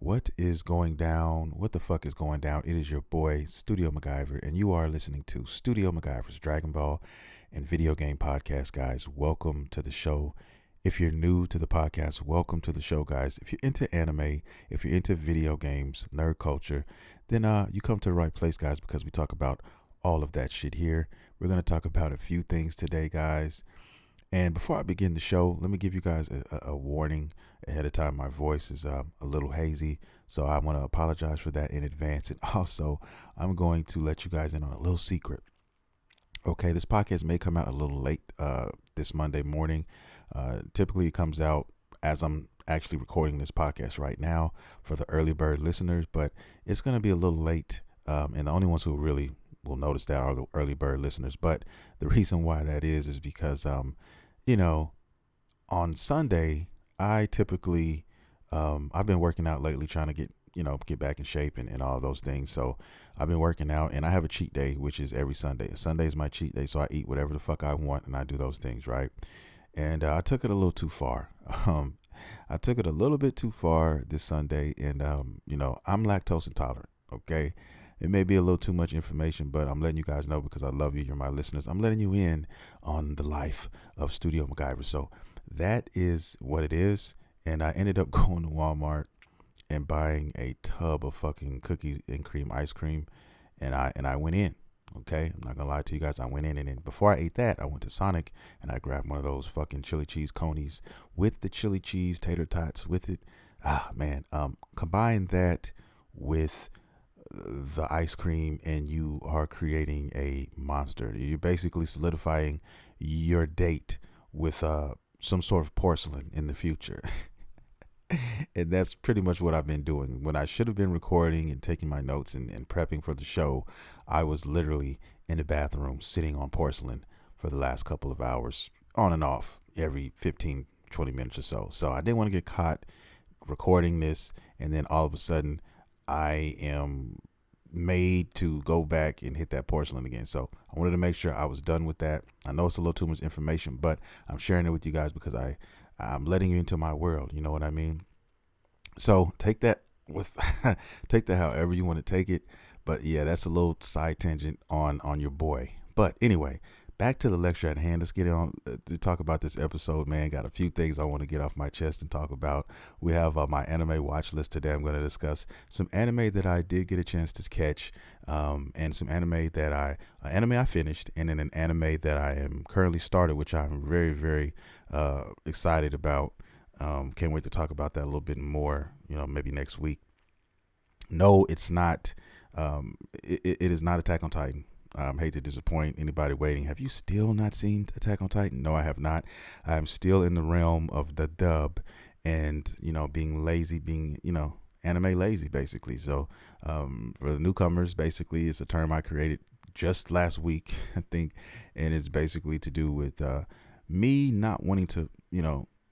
What is going down? What the fuck is going down? It is your boy, StudioMguyvR, and you are listening to StudioMguyvR's Dragon Ball and Video Game Podcast, guys. Welcome to the show. If you're new to the podcast, welcome to the show, guys. If you're into anime, if you're into video games, nerd culture, then you come to the right place, guys, because we talk about all of that shit here. We're going to talk about a few things today, guys. And before I begin the show, let me give you guys a warning ahead of time. My voice is a little hazy, so I want to apologize for that in advance. And also, I'm going to let you guys in on a little secret. Okay, this podcast may come out a little late this Monday morning. Typically, it comes out as I'm actually recording this podcast right now for the early bird listeners, but it's going to be a little late. And the only ones who really will notice that are the early bird listeners. But the reason why that is because on Sunday, I typically, I've been working out lately trying to get back in shape and all those things. So I've been working out and I have a cheat day, which is every Sunday. Sunday is my cheat day. So I eat whatever the fuck I want and I do those things, right? And I took it a little too far. I took it a little bit too far this Sunday and, I'm lactose intolerant. Okay. It may be a little too much information, but I'm letting you guys know because I love you. You're my listeners. I'm letting you in on the life of Studio MacGyver. So that is what it is. And I ended up going to Walmart and buying a tub of fucking cookies and cream ice cream. And I went in. Okay. I'm not going to lie to you guys. I went in and then before I ate that, I went to Sonic and I grabbed one of those fucking chili cheese conies with the chili cheese tater tots with it. Man. Combine that with the ice cream and you are creating a monster. You're basically solidifying your date with some sort of porcelain in the future. And that's pretty much what I've been doing. When I should have been recording and taking my notes and prepping for the show, I was literally in the bathroom sitting on porcelain for the last couple of hours on and off every 15, 20 minutes or so. So I didn't want to get caught recording this and then all of a sudden I am made to go back and hit that porcelain again. So I wanted to make sure I was done with that. I know it's a little too much information, but I'm sharing it with you guys because I'm letting you into my world. You know what I mean? So take that with take that however you want to take it. But yeah, that's a little side tangent on your boy. But anyway, back to the lecture at hand. Let's get on to talk about this episode, man. Got a few things I want to get off my chest and talk about. We have my anime watch list today. I'm going to discuss some anime that I did get a chance to catch, and some anime that I finished, and then an anime that I am currently started, which I'm very, very excited about. Can't wait to talk about that a little bit more, maybe next week. No, it's not. It is not Attack on Titan. Hate to disappoint anybody waiting. Have you still not seen Attack on Titan? No, I have not. I'm still in the realm of the dub and, being lazy, being, anime lazy, basically. So for the newcomers, basically, it's a term I created just last week, I think. And it's basically to do with me not wanting to,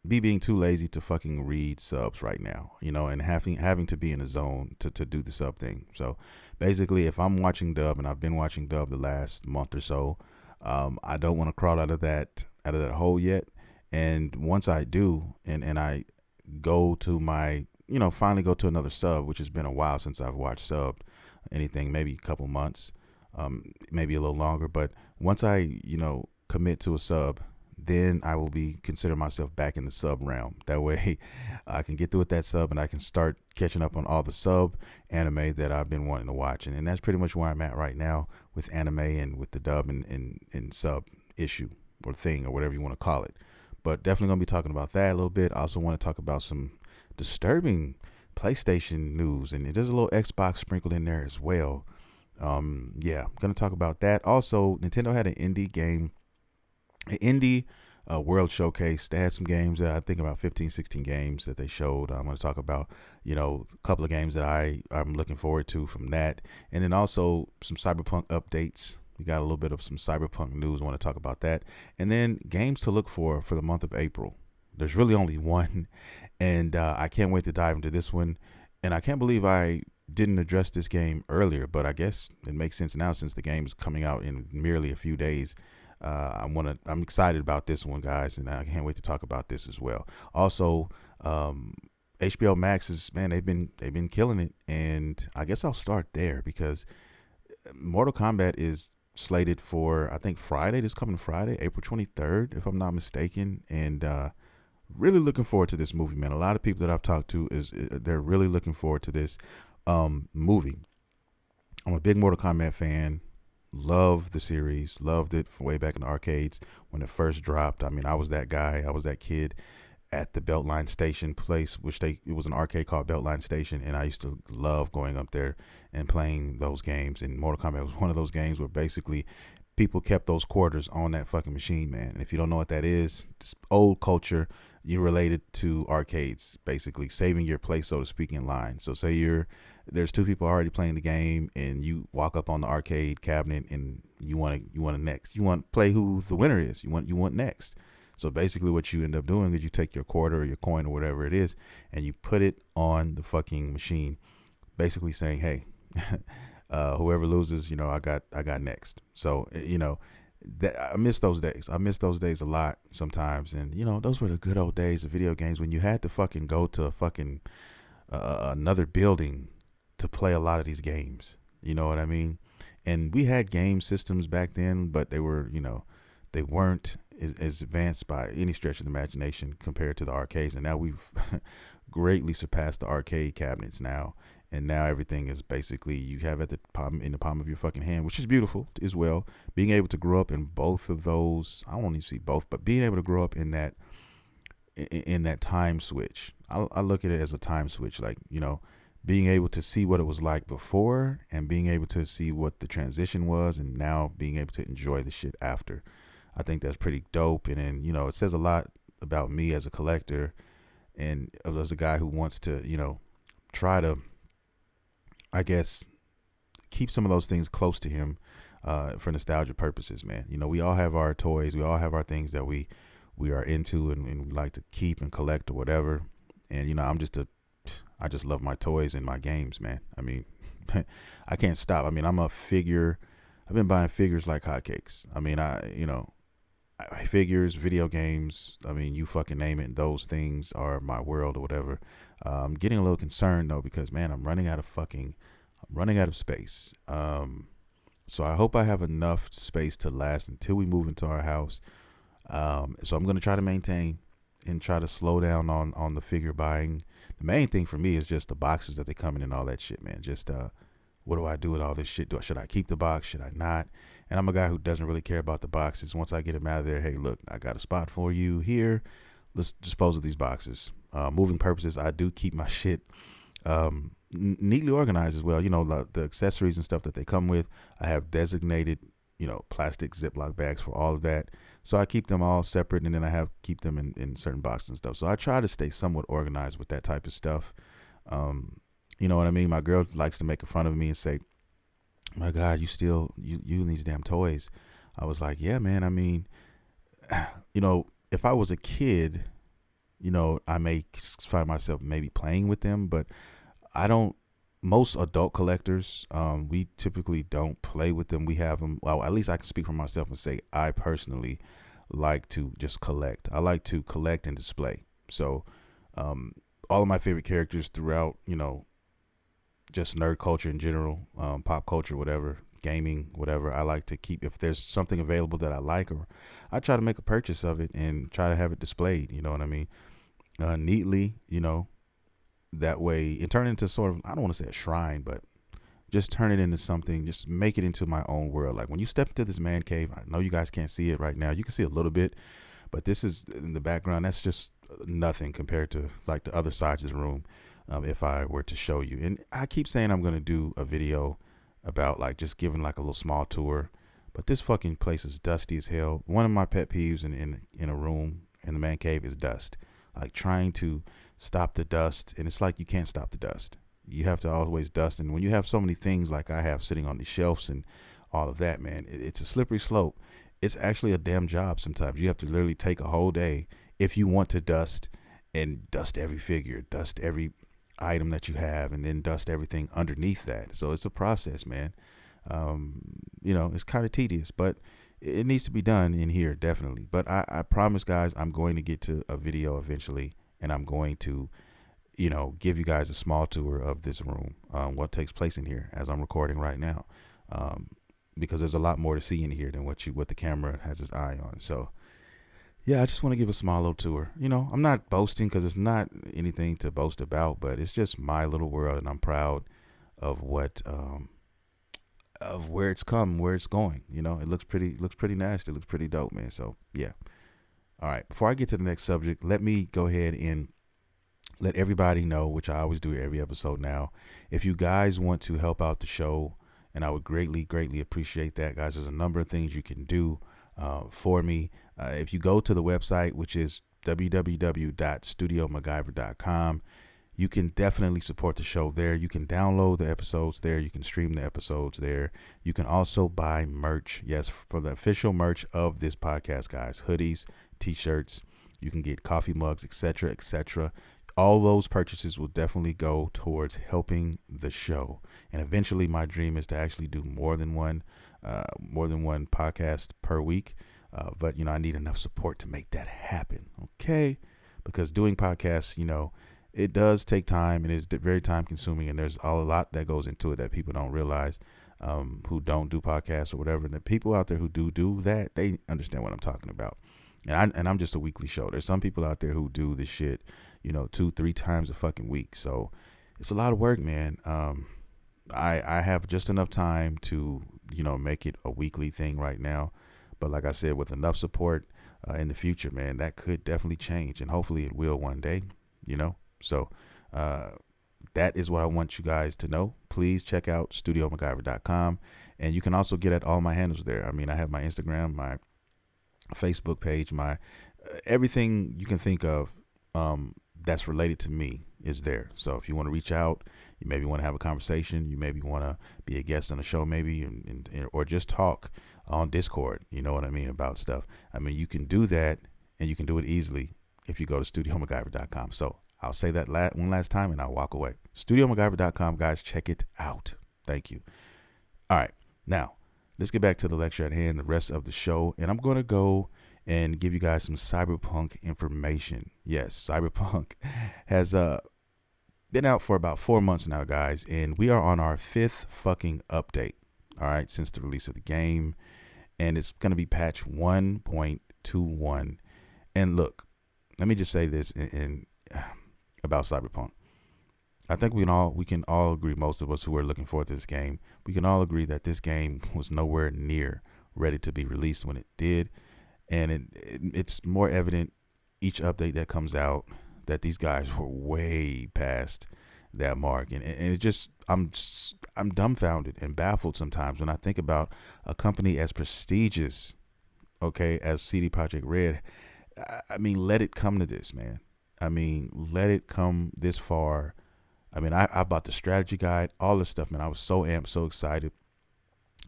being too lazy to fucking read subs right now, and having to be in a zone to do the sub thing. So basically, if I'm watching dub and I've been watching dub the last month or so, I don't want to crawl out of that hole yet. And once I do, and I go to my, finally go to another sub, which has been a while since I've watched subbed anything, maybe a couple months, maybe a little longer. But once I, commit to a sub, then I will consider myself back in the sub realm. That way I can get through with that sub and I can start catching up on all the sub anime that I've been wanting to watch. And that's pretty much where I'm at right now with anime and with the dub and sub issue or thing or whatever you want to call it. But definitely going to be talking about that a little bit. I also want to talk about some disturbing PlayStation news, and there's a little Xbox sprinkled in there as well. I'm going to talk about that. Also, Nintendo had an indie world showcase. They had some games, I think about 15, 16 games that they showed. I'm going to talk about, a couple of games that I'm looking forward to from that. And then also some Cyberpunk updates. We got a little bit of some Cyberpunk news. I want to talk about that. And then games to look for the month of April. There's really only one. And I can't wait to dive into this one. And I can't believe I didn't address this game earlier, but I guess it makes sense now since the game is coming out in merely a few days. I'm excited about this one, guys, and I can't wait to talk about this as well. Also, HBO Max is, man, they've been killing it, and I guess I'll start there because Mortal Kombat is slated for, I think, Friday, this coming Friday, April 23rd, if I'm not mistaken, and really looking forward to this movie, man. A lot of people that I've talked to is they're really looking forward to this movie. I'm a big Mortal Kombat fan. Love the series. Loved it from way back in the arcades when it first dropped. I mean, I was that guy. I was that kid at the Beltline Station place, which it was an arcade called Beltline Station, and I used to love going up there and playing those games. And Mortal Kombat was one of those games where basically people kept those quarters on that fucking machine, man. And if you don't know what that is, it's old culture. You related to arcades, basically saving your place, so to speak, in line. So say there's two people already playing the game, and you walk up on the arcade cabinet, and you want to next. You want to play who the winner is. You want next. So basically, what you end up doing is you take your quarter or your coin or whatever it is, and you put it on the fucking machine, basically saying, "Hey, whoever loses, I got next." So I miss those days. I miss those days a lot sometimes, and those were the good old days of video games when you had to fucking go to a fucking another building to play a lot of these games. You know what I mean? And we had game systems back then, but they were, they weren't as advanced by any stretch of the imagination compared to the arcades. And now we've greatly surpassed the arcade cabinets now. And now everything is basically you have in the palm of your fucking hand, which is beautiful as well. Being able to grow up in both of those, I won't even see both, but being able to grow up in that time switch. I look at it as a time switch, like, being able to see what it was like before and being able to see what the transition was, and now being able to enjoy the shit after. I think that's pretty dope. And then, it says a lot about me as a collector and as a guy who wants to, try to, I guess, keep some of those things close to him for nostalgia purposes, man. We all have our toys. We all have our things that we are into and we like to keep and collect or whatever. And, I just love my toys and my games, man. I mean, I can't stop. I mean, I've been buying figures like hotcakes. I mean, figures, video games, I mean, you fucking name it. Those things are my world or whatever. I'm getting a little concerned though, because man, I'm running out of space. So I hope I have enough space to last until we move into our house. So I'm going to try to maintain and try to slow down on the figure buying. The main thing for me is just the boxes that they come in and all that shit, man. Just, what do I do with all this shit? Should I keep the box? Should I not? And I'm a guy who doesn't really care about the boxes. Once I get them out of there, hey, look, I got a spot for you here. Let's dispose of these boxes. Moving purposes, I do keep my shit neatly organized as well. The accessories and stuff that they come with, I have designated, plastic Ziploc bags for all of that. So I keep them all separate, and then I keep them in certain boxes and stuff. So I try to stay somewhat organized with that type of stuff. You know what I mean? My girl likes to make fun of me and say, my God, you and these damn toys. I was like, yeah, man. I mean, if I was a kid, I may find myself maybe playing with them, but most adult collectors, we typically don't play with them. We have them. Well, at least I can speak for myself and say I personally like to just collect. I like to collect and display. So, all of my favorite characters throughout, just nerd culture in general, pop culture, whatever, gaming, whatever, I like to keep. If there's something available that I like, or I try to make a purchase of it and try to have it displayed. You know what I mean? Neatly, that way, and turn it into sort of, I don't want to say a shrine, but just turn it into something, just make it into my own world. Like when you step into this man cave, I know you guys can't see it right now. You can see a little bit, but this is in the background. That's just nothing compared to like the other sides of the room. If I were to show you, and I keep saying I'm going to do a video about like just giving like a little small tour, but this fucking place is dusty as hell. One of my pet peeves in a room in the man cave is dust, like trying to stop the dust. And it's like, you can't stop the dust. You have to always dust. And when you have so many things like I have sitting on these shelves and all of that, man, it's a slippery slope. It's actually a damn job. Sometimes you have to literally take a whole day if you want to dust every figure, dust every item that you have, and then dust everything underneath that. So it's a process, man. It's kind of tedious, but it needs to be done in here, definitely. But I promise, guys, I'm going to get to a video eventually, and I'm going to give you guys a small tour of this room, what takes place in here as I'm recording right now, because there's a lot more to see in here than what the camera has its eye on. So yeah, I just want to give a small little tour. I'm not boasting because it's not anything to boast about, but it's just my little world, and I'm proud of what of where it's come, where it's going. It looks pretty nasty, it looks pretty dope, man. So yeah. All right, before I get to the next subject, let me go ahead and let everybody know, which I always do every episode now. If you guys want to help out the show, and I would greatly, greatly appreciate that, guys, there's a number of things you can do for me. If you go to the website, which is www.StudioMguyvR.com, you can definitely support the show there. You can download the episodes there. You can stream the episodes there. You can also buy merch. Yes, for the official merch of this podcast, guys. Hoodies, t-shirts. You can get coffee mugs, etc., etc. All those purchases will definitely go towards helping the show. And eventually, my dream is to actually do more than one podcast per week. But I need enough support to make that happen. Okay, because doing podcasts, it does take time, and it's very time consuming, and there's a lot that goes into it that people don't realize, who don't do podcasts or whatever. And the people out there who do that, they understand what I'm talking about. And I'm just a weekly show. There's some people out there who do this shit, 2-3 times a fucking week. So it's a lot of work, man. I have just enough time to, make it a weekly thing right now. But like I said, with enough support in the future, man, that could definitely change. And hopefully it will one day, So that is what I want you guys to know. Please check out StudioMguyvR.com. And you can also get at all my handles there. I mean, I have my Instagram, my Facebook page, my everything you can think of that's related to me is there. So if you want to reach out, you maybe want to have a conversation, you maybe want to be a guest on the show, maybe, or just talk on Discord, about stuff. I mean, you can do that, and you can do it easily if you go to StudioMguyvR.com. So I'll say that one last time, and I'll walk away. StudioMguyvR.com, guys, check it out. Thank you. All right, now let's get back to the lecture at hand, the rest of the show, and I'm going to go and give you guys some Cyberpunk information. Yes, Cyberpunk has been out for about 4 months now, guys, and we are on our 5th fucking update, all right, since the release of the game, and it's going to be patch 1.21. And look, let me just say this about Cyberpunk. I think we can all agree, most of us who are looking forward to this game, we can all agree that this game was nowhere near ready to be released when it did. And it's more evident each update that comes out that these guys were way past that mark. And it just, I'm dumbfounded and baffled sometimes when I think about a company as prestigious, okay, as CD Projekt Red. I mean, let it come to this, man. I mean, let it come this far. I mean, I bought the strategy guide, all this stuff, man. I was so amped, so excited.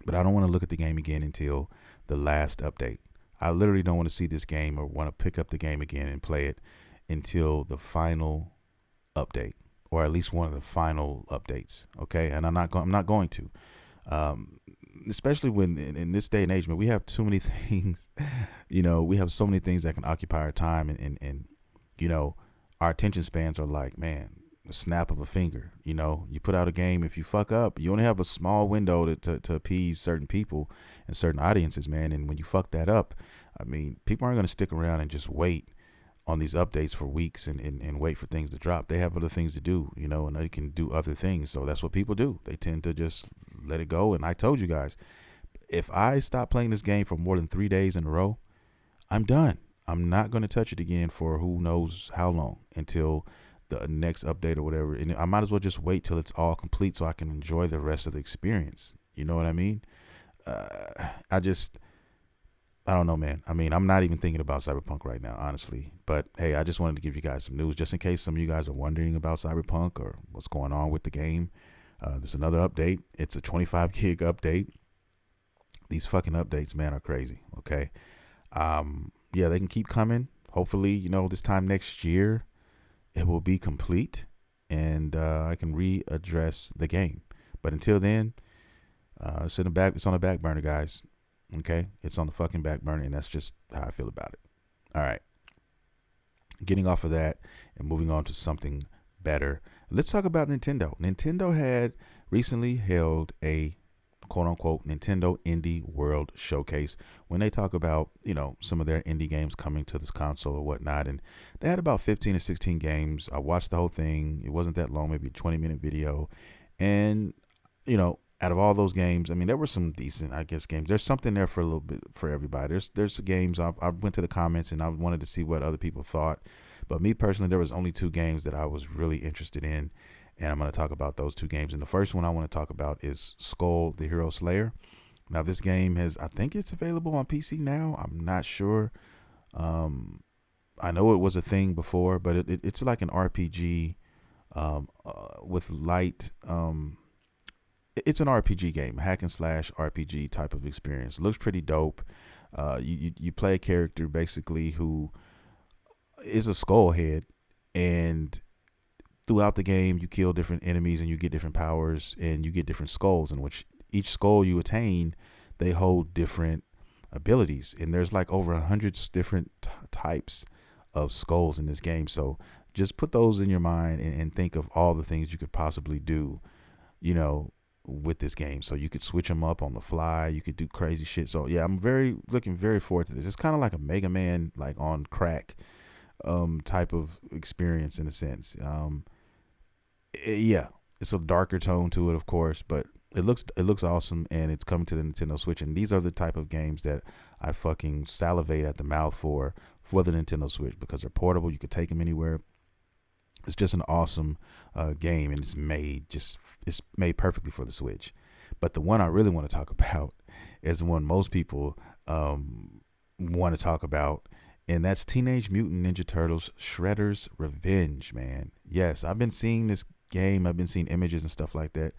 But I don't want to look at the game again until the last update. I literally don't want to see this game or want to pick up the game again and play it until the final update, or at least one of the final updates. Okay, and I'm not going to, especially when in this day and age, man, we have too many things. We have so many things that can occupy our time, and our attention spans are like, man, a snap of a finger. You put out a game, if you fuck up, you only have a small window to appease certain people and certain audiences, man. And when you fuck that up, I mean, people aren't going to stick around and just wait on these updates for weeks and wait for things to drop. They have other things to do, and they can do other things. So that's what people do. They tend to just let it go. And I told you guys, if I stop playing this game for more than 3 days in a row, I'm done. I'm not going to touch it again for who knows how long, until the next update or whatever. And I might as well just wait till it's all complete so I can enjoy the rest of the experience. You know what I mean? I don't know, man. I mean, I'm not even thinking about Cyberpunk right now, honestly. But hey, I just wanted to give you guys some news just in case some of you guys are wondering about Cyberpunk or what's going on with the game. There's another update. It's a 25 gig update. These fucking updates, man, are crazy. Okay. Yeah, they can keep coming. Hopefully, this time next year, it will be complete, and I can readdress the game. But until then, it's on the back burner, guys. Okay, it's on the fucking back burner, and that's just how I feel about it. All right, getting off of that and moving on to something better. Let's talk about Nintendo. Nintendo had recently held a quote unquote Nintendo Indie World Showcase when they talk about, some of their indie games coming to this console or whatnot. And they had about 15 or 16 games. I watched the whole thing. It wasn't that long, maybe a 20-minute video. And, out of all those games, I mean, there were some decent, I guess, games. There's something there for a little bit for everybody. There's games. I went to the comments and I wanted to see what other people thought. But me personally, there was only two games that I was really interested in, and I'm going to talk about those two games. And the first one I want to talk about is Skull the Hero Slayer. Now, this game I think it's available on PC now. I'm not sure. I know it was a thing before, but it's like an RPG with light. It's an RPG game, hack and slash RPG type of experience. Looks pretty dope. You play a character basically who is a skull head, and throughout the game you kill different enemies and you get different powers and you get different skulls, in which each skull you attain, they hold different abilities, and there's like over 100 different types of skulls in this game. So just put those in your mind and think of all the things you could possibly do, with this game. So you could switch them up on the fly. You could do crazy shit. So yeah, I'm looking very forward to this. It's kind of like a Mega Man, like on crack, type of experience in a sense. Yeah, it's a darker tone to it, of course, but it looks awesome, and it's coming to the Nintendo Switch. And these are the type of games that I fucking salivate at the mouth for the Nintendo Switch, because they're portable. You could take them anywhere. It's just an awesome game, and it's made perfectly for the Switch. But the one I really want to talk about is the one most people want to talk about, and that's Teenage Mutant Ninja Turtles Shredder's Revenge, man. Yes, I've been seeing this game. I've been seeing images and stuff like that.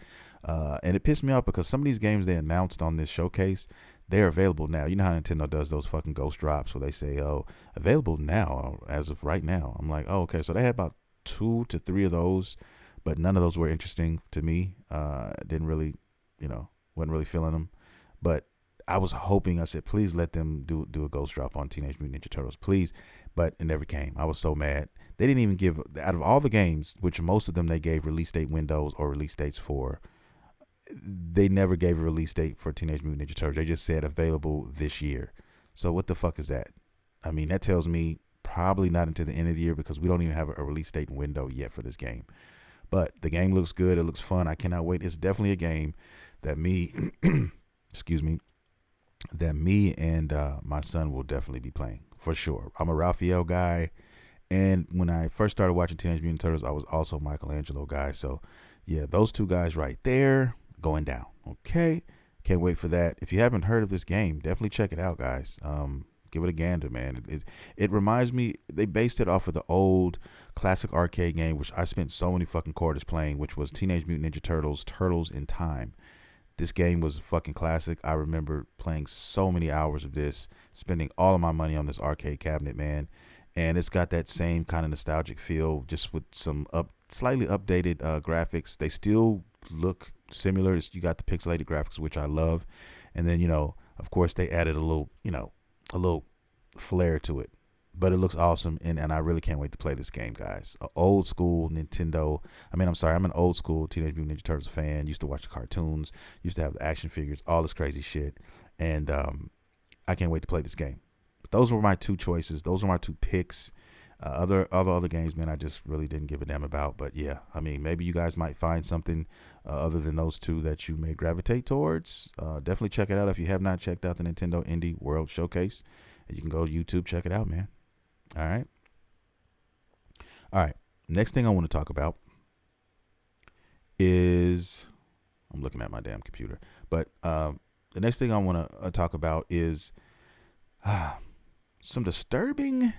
And it pissed me off because some of these games they announced on this showcase, they're available now. You know how Nintendo does those fucking ghost drops where they say, oh, available now as of right now. I'm like, oh, okay. So they had about 2 to 3 of those, but none of those were interesting to me. Didn't really, wasn't really feeling them. But I was hoping, I said, please let them do a ghost drop on Teenage Mutant Ninja Turtles, please. But it never came. I was so mad. They didn't even give, out of all the games, which most of them they gave release date windows or release dates for, they never gave a release date for Teenage Mutant Ninja Turtles. They just said available this year. So what the fuck is that? I mean, that tells me probably not until the end of the year, because we don't even have a release date window yet for this game. But the game looks good. It looks fun. I cannot wait. It's definitely a game that me, excuse me, that me and my son will definitely be playing for sure. I'm a Raphael guy, and when I first started watching Teenage Mutant Turtles, I was also Michelangelo guy. So yeah, those two guys right there going down. Okay, can't wait for that. If you haven't heard of this game, definitely check it out, guys. Give it a gander, man. It reminds me, they based it off of the old classic arcade game, which I spent so many fucking quarters playing, which was Teenage Mutant Ninja Turtles, Turtles in Time. This game was a fucking classic. I remember playing so many hours of this, spending all of my money on this arcade cabinet, man. And it's got that same kind of nostalgic feel, just with some slightly updated graphics. They still look similar. You got the pixelated graphics, which I love. And then, of course, they added a little flair to it. But it looks awesome, and I really can't wait to play this game, guys. Old school Nintendo. I'm an old school Teenage Mutant Ninja Turtles fan. Used to watch the cartoons. Used to have the action figures, all this crazy shit. And I can't wait to play this game. But those were my two choices. Those were my two picks. Other games, man, I just really didn't give a damn about. But yeah, I mean, maybe you guys might find something other than those two that you may gravitate towards. Definitely check it out if you have not checked out the Nintendo Indie World Showcase. You can go to YouTube, check it out, man. All right. Next thing I want to talk about is, I'm looking at my damn computer, but the next thing I want to talk about is some disturbing.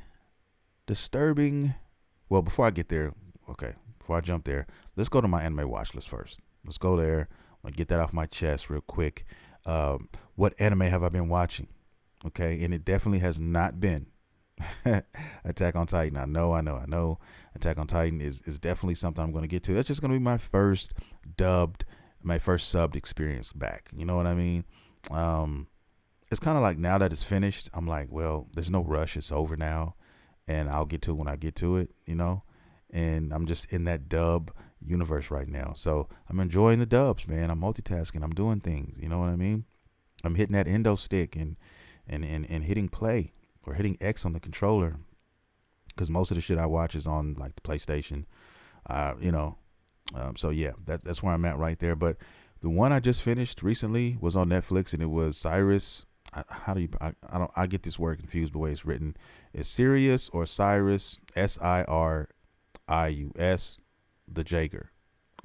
Well, before I get there, before I jump there, let's go to my anime watch list first. Let's go there. I'm gonna get that off my chest real quick. What anime have I been watching? Okay, and it definitely has not been Attack on Titan. I know. Attack on Titan is definitely something I'm going to get to. That's just going to be my first subbed experience back. You know what I mean? It's kind of like, now that it's finished, I'm like, well, there's no rush. It's over now, and I'll get to it when I get to it, and I'm just in that dub universe right now. So I'm enjoying the dubs, man. I'm multitasking. I'm doing things. You know what I mean? I'm hitting that endo stick and hitting play or hitting X on the controller, because most of the shit I watch is on like the PlayStation. You know, so yeah, that's where I'm at right there. But the one I just finished recently was on Netflix, and it was Cyrus. How do you? I get this word confused the way it's written. It's Sirius or Cyrus, Sirius, the Jaeger.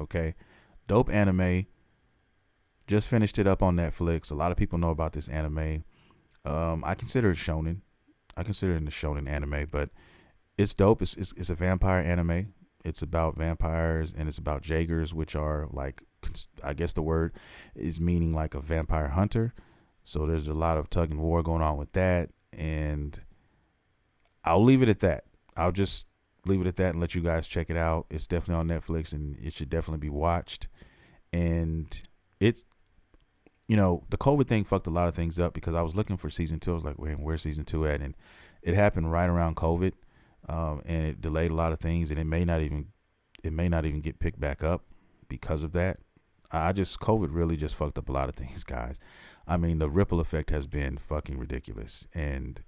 Okay, dope anime. Just finished it up on Netflix. A lot of people know about this anime. I consider it shonen. I consider it a shonen anime, but it's dope. It's a vampire anime. It's about vampires, and it's about Jaegers, which are like, I guess the word is meaning like a vampire hunter. So there's a lot of tug and war going on with that, and I'll leave it at that. I'll just leave it at that and let you guys check it out. It's definitely on Netflix, and it should definitely be watched. And it's, the COVID thing fucked a lot of things up, because I was looking for season 2. I was like, where's season 2 at? And it happened right around COVID, and it delayed a lot of things, and it may not even get picked back up because of that. COVID really just fucked up a lot of things, guys. I mean, the ripple effect has been fucking ridiculous. And,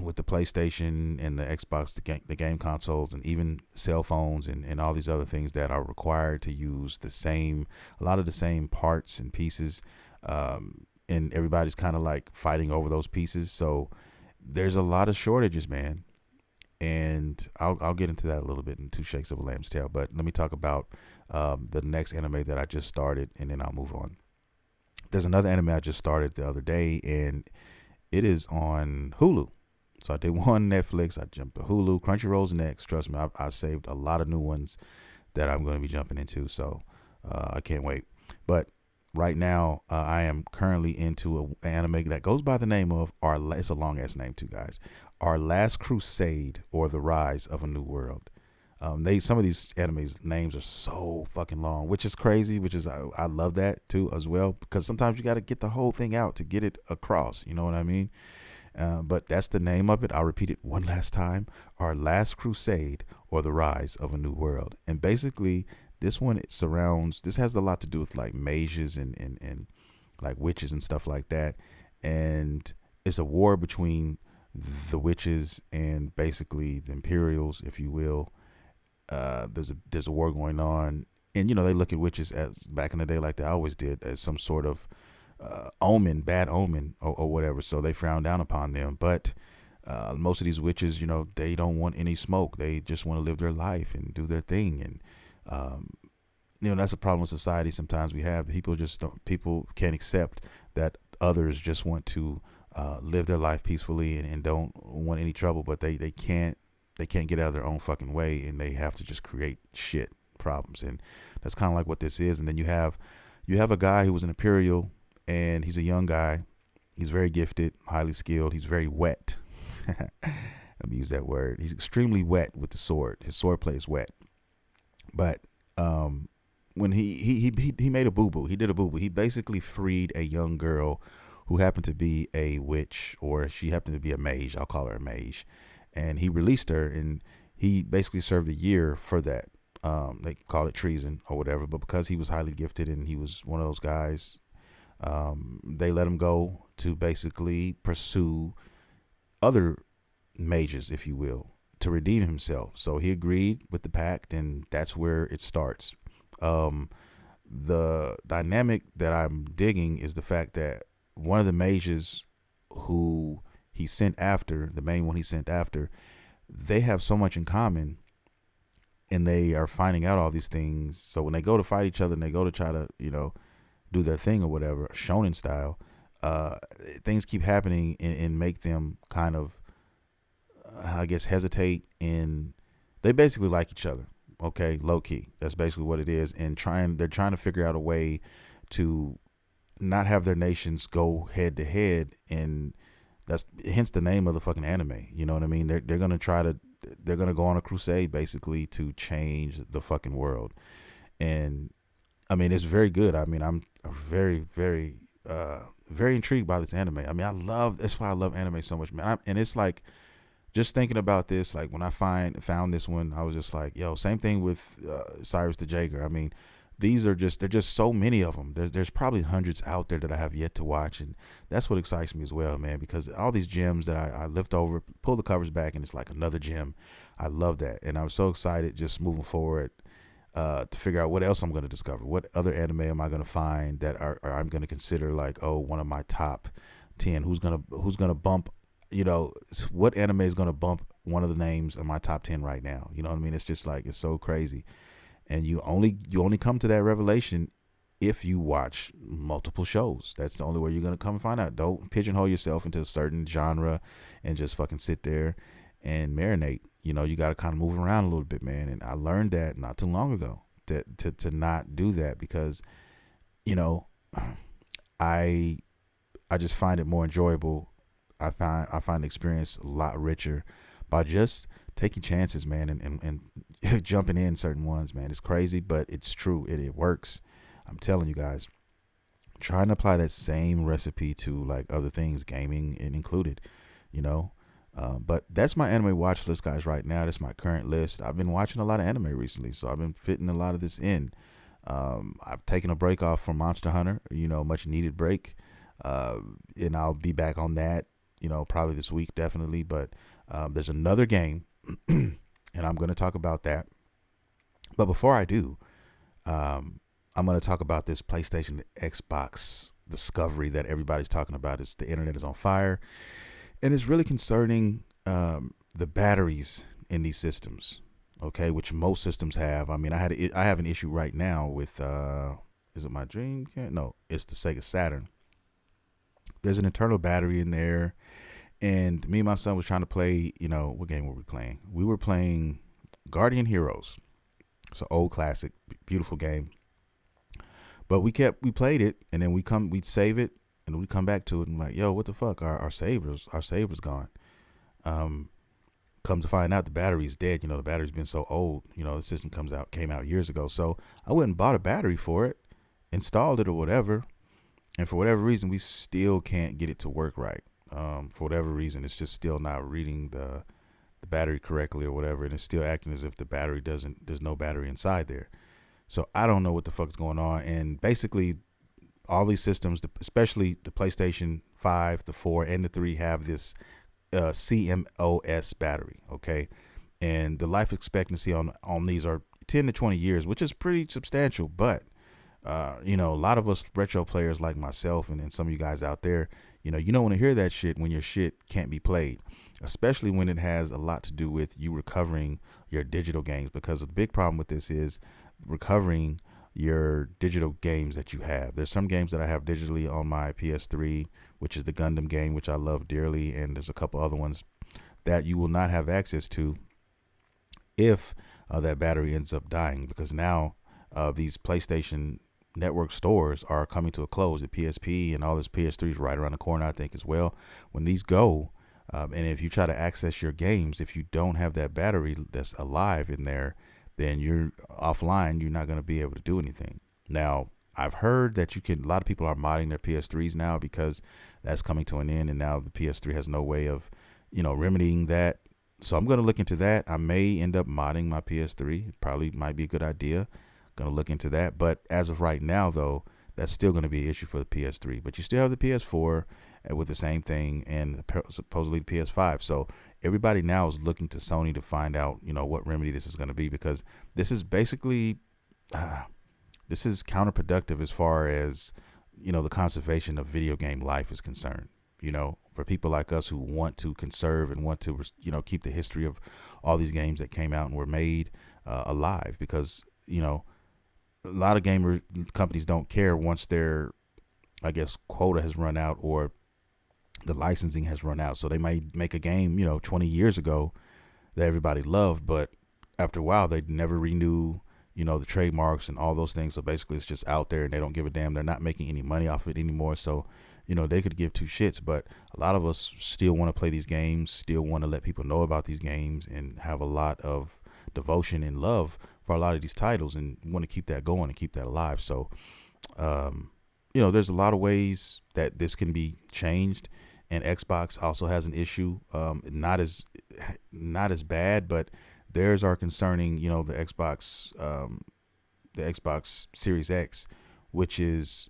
with the PlayStation and the Xbox, the game consoles, and even cell phones and all these other things that are required to use a lot of the same parts and pieces, and everybody's kind of like fighting over those pieces. So there's a lot of shortages, man. And I'll get into that a little bit in Two Shakes of a Lamb's Tail. But let me talk about the next anime that I just started, and then I'll move on. There's another anime I just started the other day, and it is on Hulu. So I did one Netflix, I jumped to Hulu. Crunchyroll's next. Trust me, I saved a lot of new ones that I'm going to be jumping into. So I can't wait. But right now, I am currently into an anime that goes by the name of it's a long ass name too, guys. Our Last Crusade, or The Rise of a New World. Some of these animes names are so fucking long, which is crazy. I love that too as well, because sometimes you got to get the whole thing out to get it across. You know what I mean? But that's the name of it. I'll repeat it one last time: Our Last Crusade, or The Rise of a New World. And basically, this has a lot to do with like mages and like witches and stuff like that. And it's a war between the witches and basically the Imperials, if you will. There's a war going on, and they look at witches as, back in the day, like they always did, as some sort of bad omen or whatever. So they frown down upon them. But most of these witches, they don't want any smoke. They just want to live their life and do their thing. And that's a problem with society. Sometimes we have people can't accept that others just want to live their life peacefully and don't want any trouble, but they can't get out of their own fucking way, and they have to just create shit problems. And that's kind of like what this is. And then you have a guy who was an Imperial, and he's a young guy. He's very gifted, highly skilled. He's very wet. Let me use that word. He's extremely wet with the sword. His sword play is wet. But when he made a boo-boo. He did a boo-boo. He basically freed a young girl who happened to be a witch, or she happened to be a mage. I'll call her a mage. And he released her, and he basically served a year for that. They call it treason or whatever, but because he was highly gifted and he was one of those guys, they let him go to basically pursue other mages, if you will, to redeem himself. So he agreed with the pact, and that's where it starts. The dynamic that I'm digging is the fact that one of the mages who he sent after, the main one he sent after, they have so much in common, and they are finding out all these things. So when they go to fight each other and they go to try to, do their thing or whatever, shonen style, things keep happening and make them kind of, I guess, hesitate. And they basically like each other. Okay, low key. That's basically what it is. And they're trying to figure out a way to not have their nations go head to head, and that's hence the name of the fucking anime. You know what I mean? They're gonna go on a crusade basically to change the fucking world. And I mean, it's very good. I mean, I'm very, very, very intrigued by this anime. I mean, that's why I love anime so much, man. And it's like, just thinking about this, like when I found this one, I was just like, yo, same thing with Cyrus the Jaeger. I mean, they're just so many of them. There's probably hundreds out there that I have yet to watch, and that's what excites me as well, man. Because all these gems that I lift over, pull the covers back, and it's like another gem. I love that, and I'm so excited just moving forward to figure out what else I'm going to discover. What other anime am I going to find that I'm going to consider like, oh, one of my top 10? Who's gonna bump? You know, what anime is going to bump one of the names of my top 10 right now? You know what I mean? It's just like it's so crazy, and you only come to that revelation if you watch multiple shows. That's the only way you're gonna come and find out. Don't pigeonhole yourself into a certain genre and just fucking sit there and marinate. You know, you got to kind of move around a little bit, man. And I learned that not too long ago to not do that because, you know, I I just find it more enjoyable. I find the experience a lot richer by just taking chances, man, and jumping in certain ones, man. It's crazy, but it's true. It works. I'm telling you guys. Trying to apply that same recipe to like other things, gaming and included, you know. But that's my anime watch list, guys. Right now, that's my current list. I've been watching a lot of anime recently, so I've been fitting a lot of this in. I've taken a break off from Monster Hunter, you know, much needed break, uh, and I'll be back on that, you know, probably this week, definitely. But there's another game, and I'm going to talk about that. But before I do, um, I'm going to talk about this PlayStation Xbox discovery that everybody's talking about. It's the internet is on fire, and it's really concerning the batteries in these systems. Okay, which most systems have. I mean, I have an issue right now with is it my Dreamcast? No, it's the Sega Saturn. There's an internal battery in there, and me and my son was trying to play. You know, what game were we playing? We were playing Guardian Heroes. It's an old classic, beautiful game. But we played it, and then we'd save it, and we come back to it, and like, yo, what the fuck? Our saver's gone. Um, Come to find out, the battery's dead. You know, the battery's been so old. You know, the system came out years ago. So I went and bought a battery for it, installed it or whatever, and for whatever reason, we still can't get it to work right. For whatever reason, it's just still not reading the battery correctly or whatever, and it's still acting as if the battery doesn't. There's no battery inside there. So I don't know what the fuck's going on. And basically, all these systems, especially the PlayStation 5, the 4, and the 3, have this CMOS battery. Okay, and the life expectancy on these are 10 to 20 years, which is pretty substantial. But you know, a lot of us retro players like myself and some of you guys out there, you don't want to hear that shit when your shit can't be played, especially when it has a lot to do with you recovering your digital games. Because a big problem with this is recovering your digital games that you have. There's some games that I have digitally on my PS3, which is the Gundam game, which I love dearly, and there's a couple other ones that you will not have access to if that battery ends up dying, because now these PlayStation Network stores are coming to a close. The PSP and all this PS3 is right around the corner, I think, as well. When these go, and if you try to access your games, if you don't have that battery that's alive in there, then you're offline. You're not going to be able to do anything. Now, I've heard that a lot of people are modding their PS3s now because that's coming to an end, and now the PS3 has no way of, remedying that. So I'm going to look into that. I may end up modding my PS3. It probably might be a good idea. Going to look into that. But as of right now, though, that's still going to be an issue for the PS3. But you still have the PS4 with the same thing, and supposedly the PS5. So everybody now is looking to Sony to find out, what remedy this is going to be, because this is basically this is counterproductive as far as the conservation of video game life is concerned. For people like us who want to conserve and want to keep the history of all these games that came out and were made alive, because a lot of gamer companies don't care once their, I guess, quota has run out or the licensing has run out. So they might make a game 20 years ago that everybody loved, but after a while they never renew the trademarks and all those things. So basically it's just out there and they don't give a damn. They're not making any money off of it anymore. So they could give two shits. But a lot of us still want to play these games, still want to let people know about these games, and have a lot of devotion and love for a lot of these titles, and want to keep that going and keep that alive. So there's a lot of ways that this can be changed, and Xbox also has an issue. Not as bad, but theirs are concerning. The Xbox Series X, which is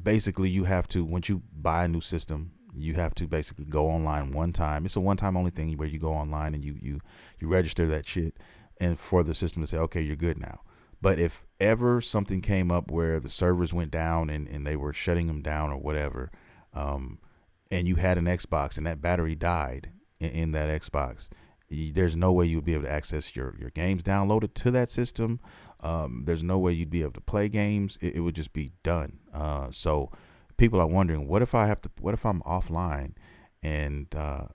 basically you have to, once you buy a new system, you have to basically go online one time. It's a one time only thing where you go online and you register that shit, and for the system to say, okay, you're good now. But if ever something came up where the servers went down and they were shutting them down or whatever, and you had an Xbox and that battery died in that Xbox, there's no way you would be able to access your games downloaded to that system. There's no way you'd be able to play games. It would just be done. So people are wondering, what if I'm offline and, or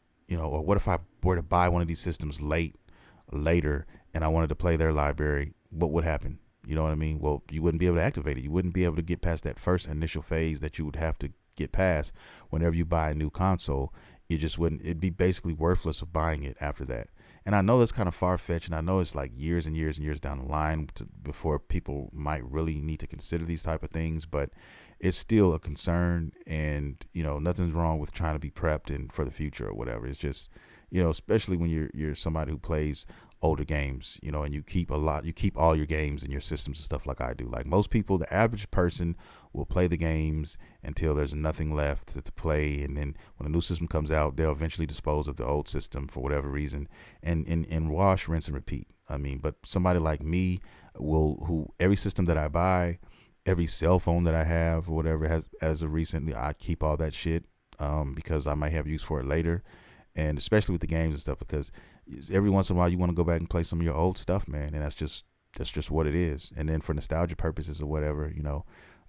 what if I were to buy one of these systems later and I wanted to play their library, what would happen? You know what I mean? Well, you wouldn't be able to activate it. You wouldn't be able to get past that first initial phase that you would have to get past whenever you buy a new console. You just wouldn't. It'd be basically worthless of buying it after that. And I know that's kind of far-fetched, and I know it's like years and years and years down the line before people might really need to consider these type of things, but it's still a concern. And nothing's wrong with trying to be prepped and for the future or whatever. It's just, especially when you're somebody who plays older games, and you keep all your games in your systems and stuff like I do. Like most people, the average person will play the games until there's nothing left to play, and then when a new system comes out, they'll eventually dispose of the old system for whatever reason, and wash, rinse, and repeat. I mean, but somebody like me who every system that I buy, every cell phone that I have or whatever has, as of recently, I keep all that shit because I might have use for it later. And especially with the games and stuff, because every once in a while you want to go back and play some of your old stuff, man, and that's just what it is. And then for nostalgia purposes or whatever,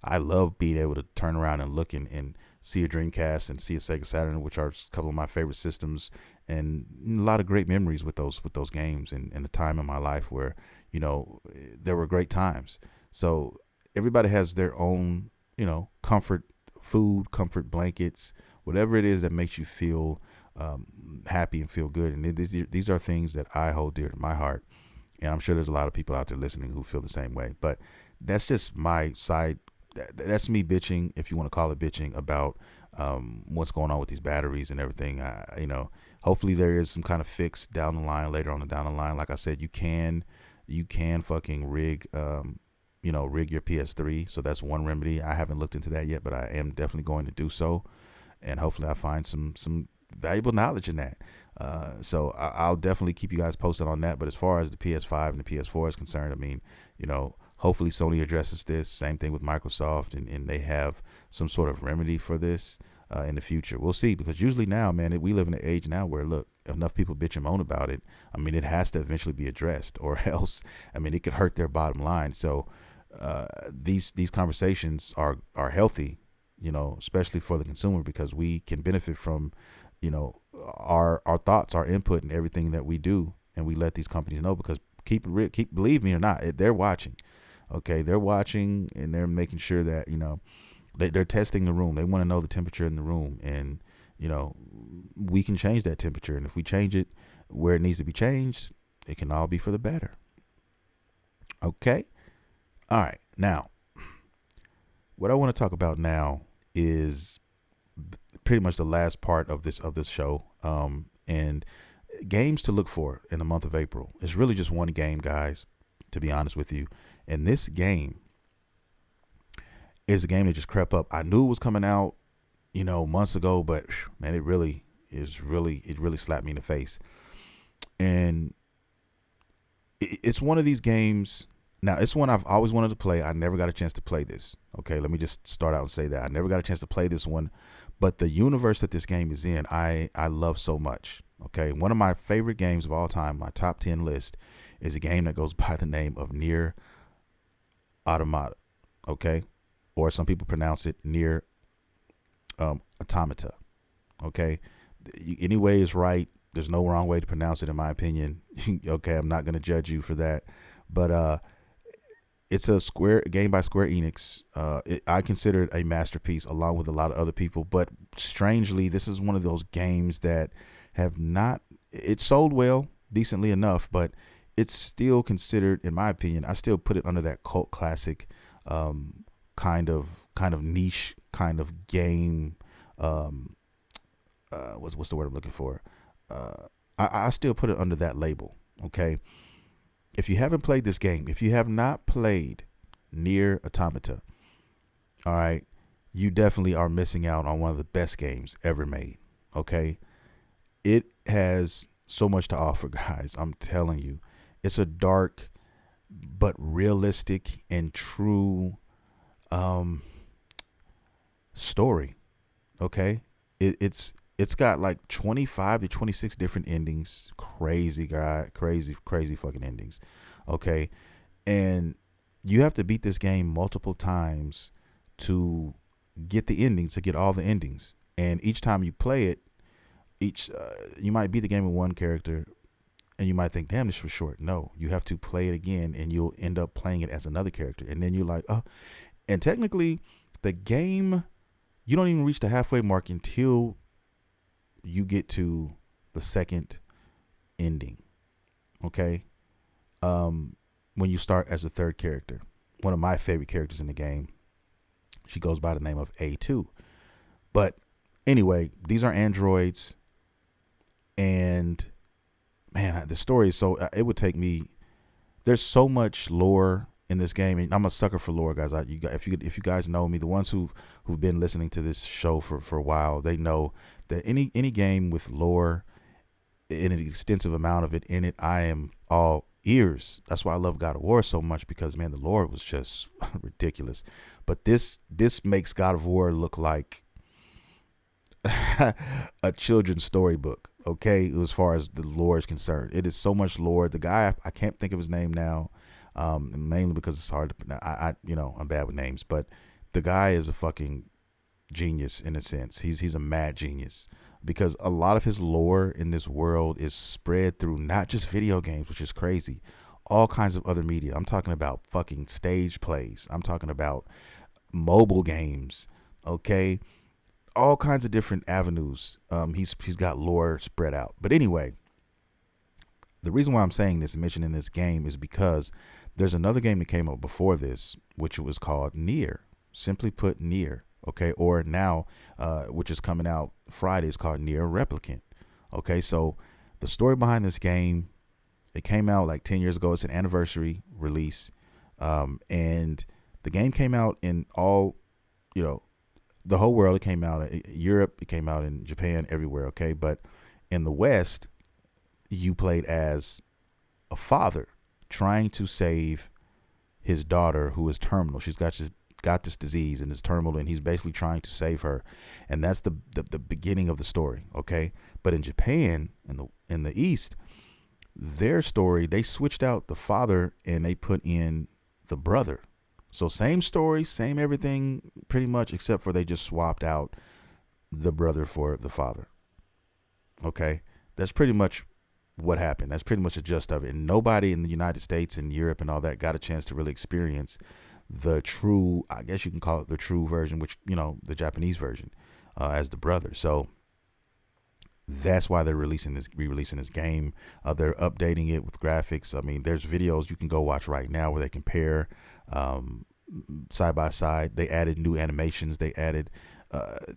I love being able to turn around and look and see a Dreamcast and see a Sega Saturn, which are a couple of my favorite systems, and a lot of great memories with those games, and a time in my life where there were great times. So everybody has their own comfort food, comfort blankets, whatever it is that makes you feel happy and feel good. And these are things that I hold dear to my heart, and I'm sure there's a lot of people out there listening who feel the same way. But that's just my side. That's me bitching, if you want to call it bitching, about what's going on with these batteries and everything. Hopefully there is some kind of fix down the line, later on down the line. Like I said, you can fucking rig your PS3. So that's one remedy. I haven't looked into that yet, but I am definitely going to do so, and hopefully I find some valuable knowledge in that. So I'll definitely keep you guys posted on that. But as far as the PS5 and the PS4 is concerned, I mean, hopefully Sony addresses this. Same thing with Microsoft, and they have some sort of remedy for this in the future. We'll see, because usually now, man, we live in an age now where, look, if enough people bitch and moan about it, I mean, it has to eventually be addressed, or else, I mean, it could hurt their bottom line. So these conversations are healthy, especially for the consumer, because we can benefit from our thoughts, our input, and everything that we do, and we let these companies know, because believe me or not, they're watching. Okay, they're watching, and they're making sure that they're testing the room. They want to know the temperature in the room, and we can change that temperature, and if we change it where it needs to be changed, it can all be for the better. Okay, all right. Now, what I want to talk about now is pretty much the last part of this show, and games to look for in the month of April. It's really just one game, guys, to be honest with you, and this game is a game that just crept up. I knew it was coming out months ago, but man, it really slapped me in the face. And it's one of these games. Now, it's one I've always wanted to play. I never got a chance to play this. Okay, let me just start out and say that I never got a chance to play this one, but the universe that this game is in, I love so much. Okay, one of my favorite games of all time, my top 10 list, is a game that goes by the name of Nier Automata. Okay, or some people pronounce it Nier Automata. Okay, any way is right. There's no wrong way to pronounce it, in my opinion. Okay, I'm not going to judge you for that, but it's a game by Square Enix. I consider it a masterpiece, along with a lot of other people. But strangely, this is one of those games that have not. It sold well, decently enough, but it's still considered, in my opinion, I still put it under that cult classic kind of niche kind of game what's the word I'm looking for? I still put it under that label. Okay, if you haven't played this game, if you have not played Nier Automata, all right, you definitely are missing out on one of the best games ever made. Okay, it has so much to offer, guys. I'm telling you, it's a dark but realistic and true story. Okay, it's got like 25 to 26 different endings. Crazy guy, crazy fucking endings. Okay, and you have to beat this game multiple times to get the endings, to get all the endings. And each time you play it, you might beat the game with one character, and you might think, damn, this was short. No, you have to play it again, and you'll end up playing it as another character, and then you're like, oh. And technically, the game, you don't even reach the halfway mark until you get to the second ending. Okay, when you start as a third character, one of my favorite characters in the game, she goes by the name of A2. But anyway, these are androids, and man, the story is so, it would take me, there's so much lore in this game, and I'm a sucker for lore, guys. If you guys know me, the ones who've been listening to this show for a while, they know that any game with lore, in an extensive amount of it in it, I am all ears. That's why I love God of War so much, because man, the lore was just ridiculous. But this makes God of War look like a children's storybook. Okay, as far as the lore is concerned, it is so much lore. The guy, I can't think of his name now, mainly because it's hard to. I'm bad with names, but the guy is a fucking genius in a sense. He's a mad genius, because a lot of his lore in this world is spread through not just video games, which is crazy, all kinds of other media. I'm talking about fucking stage plays. I'm talking about mobile games. Okay, all kinds of different avenues. He's got lore spread out. But anyway, the reason why I'm saying this and mentioning this game is because there's another game that came out before this, which was called Nier. Simply put, Nier. Okay, or now, which is coming out Friday, is called Nier Replicant. Okay, so the story behind this game, it came out like 10 years ago. It's an anniversary release, and the game came out in all, the whole world. It came out in Europe, it came out in Japan, everywhere. Okay, but in the West, you played as a father trying to save his daughter, who is terminal. She's got this disease and is terminal, and he's basically trying to save her, and that's the beginning of the story. Okay, but in Japan, in the East, their story, they switched out the father and they put in the brother. So same story, same everything, pretty much, except for they just swapped out the brother for the father. Okay, that's pretty much what happened. That's pretty much the gist of it. And nobody in the United States and Europe and all that got a chance to really experience the true, I guess you can call it the true version, which, the Japanese version, as the brother. So that's why they're re-releasing this game. They're updating it with graphics. I mean, there's videos you can go watch right now where they compare side by side. They added new animations. They added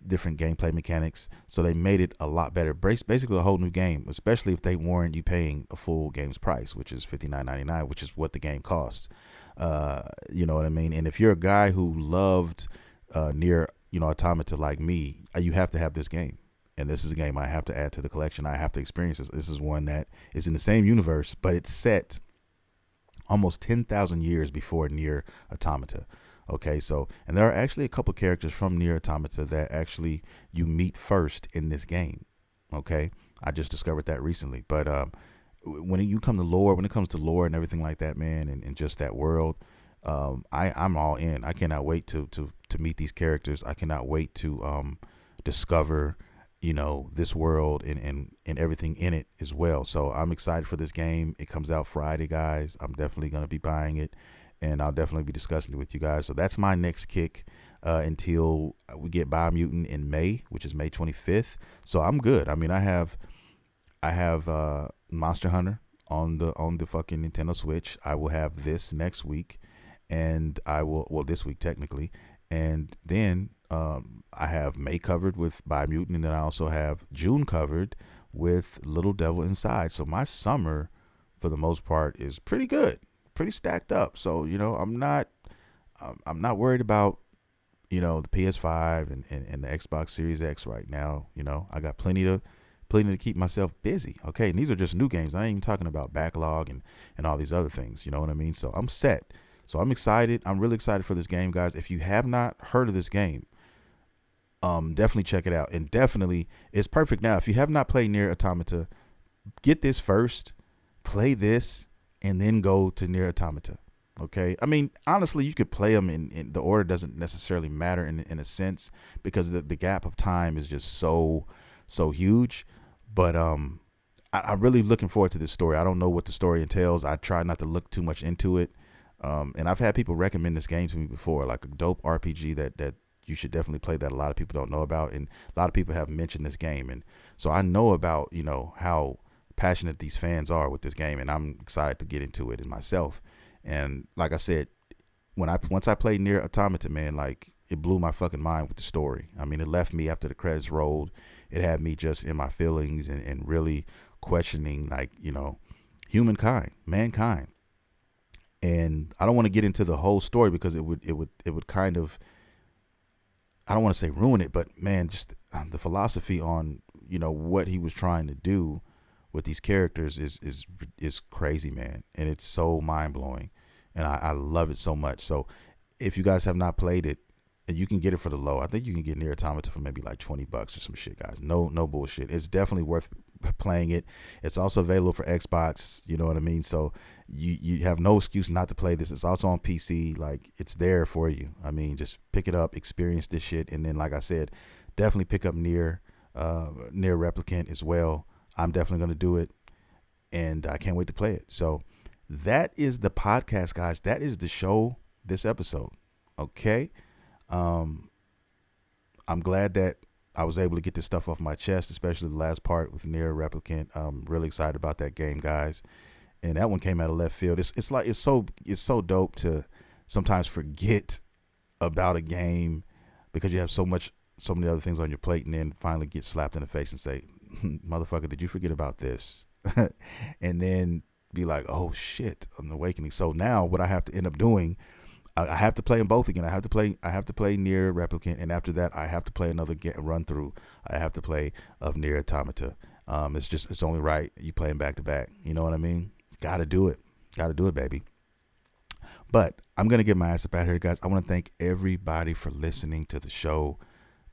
different gameplay mechanics. So they made it a lot better. Basically a whole new game, especially if they warrant you paying a full game's price, which is $59.99, which is what the game costs. You know what I mean? And if you're a guy who loved Nier, Automata like me, you have to have this game. And this is a game I have to add to the collection. I have to experience this. This is one that is in the same universe, but it's set almost 10,000 years before Nier Automata. Okay, so, and there are actually a couple characters from Nier Automata that actually you meet first in this game. Okay, I just discovered that recently. But when it comes to lore and everything like that, man, and just that world, I'm all in. I cannot wait to meet these characters. I cannot wait to discover this world and everything in it as well. So I'm excited for this game. It comes out Friday, guys. I'm definitely going to be buying it, and I'll definitely be discussing it with you guys. So that's my next kick until we get Biomutant in May, which is May 25th. So I'm good. I mean, I have Monster Hunter on the fucking Nintendo Switch. I will have this next week, and I will, this week technically, and then I have May covered with Biomutant, and then I also have June covered with Little Devil Inside. So my summer, for the most part, is pretty good, pretty stacked up. So I'm not worried about the PS5 and the Xbox Series X right now. I got plenty to keep myself busy. Okay, and these are just new games. I ain't even talking about backlog and all these other things. You know what I mean? So I'm set. So I'm excited. I'm really excited for this game, guys. If you have not heard of this game, definitely check it out. And definitely, it's perfect now. If you have not played Nier Automata, get this first, play this, and then go to Nier Automata. Okay, I mean, honestly, you could play them in the order doesn't necessarily matter in a sense, because the gap of time is just so huge. But I'm really looking forward to this story. I don't know what the story entails. I try not to look too much into it. And I've had people recommend this game to me before, like a dope RPG that you should definitely play, that a lot of people don't know about, and a lot of people have mentioned this game. And so I know about how passionate these fans are with this game, and I'm excited to get into it myself. And like I said, once I played Nier Automata, man, like, it blew my fucking mind with the story. I mean, it left me after the credits rolled. It had me just in my feelings and really questioning, like, mankind. And I don't want to get into the whole story because it would kind of, I don't want to say ruin it, but man, just the philosophy on what he was trying to do with these characters is crazy, man, and it's so mind blowing, and I love it so much. So if you guys have not played it, and you can get it for the low, I think you can get Nier Automata for maybe like $20 or some shit, guys. No bullshit. It's definitely worth playing it. It's also available for Xbox. You know what I mean? So you have no excuse not to play this. It's also on PC. Like, it's there for you. I mean, just pick it up, experience this shit, and then, like I said, definitely pick up Nier Replicant as well. I'm definitely gonna do it, and I can't wait to play it. So that is the podcast, guys. That is the show. This episode. Okay. I'm glad that I was able to get this stuff off my chest, especially the last part with Nier Replicant. I'm really excited about that game, guys. And that one came out of left field. It's so dope to sometimes forget about a game because you have so many other things on your plate, and then finally get slapped in the face and say, motherfucker, did you forget about this? And then be like, oh shit, an awakening. So now what I have to end up doing, I have to play them both again. I have to play Nier Replicant, and after that, I have to play another run through. I have to play of Nier Automata. It's only right you play them back to back. You know what I mean? Got to do it, baby. But I'm gonna get my ass up out here, guys. I want to thank everybody for listening to the show.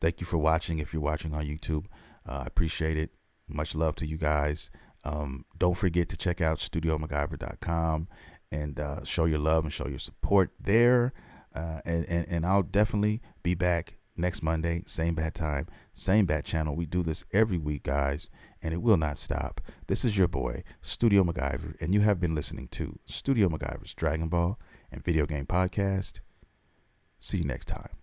Thank you for watching. If you're watching on YouTube, I appreciate it. Much love to you guys. Don't forget to check out StudioMguyvR.com. and show your love and show your support there. And I'll definitely be back next Monday, same bad time, same bad channel. We do this every week, guys, and it will not stop. This is your boy, Studio MacGyver, and you have been listening to Studio MacGyver's Dragon Ball and Video Game Podcast. See you next time.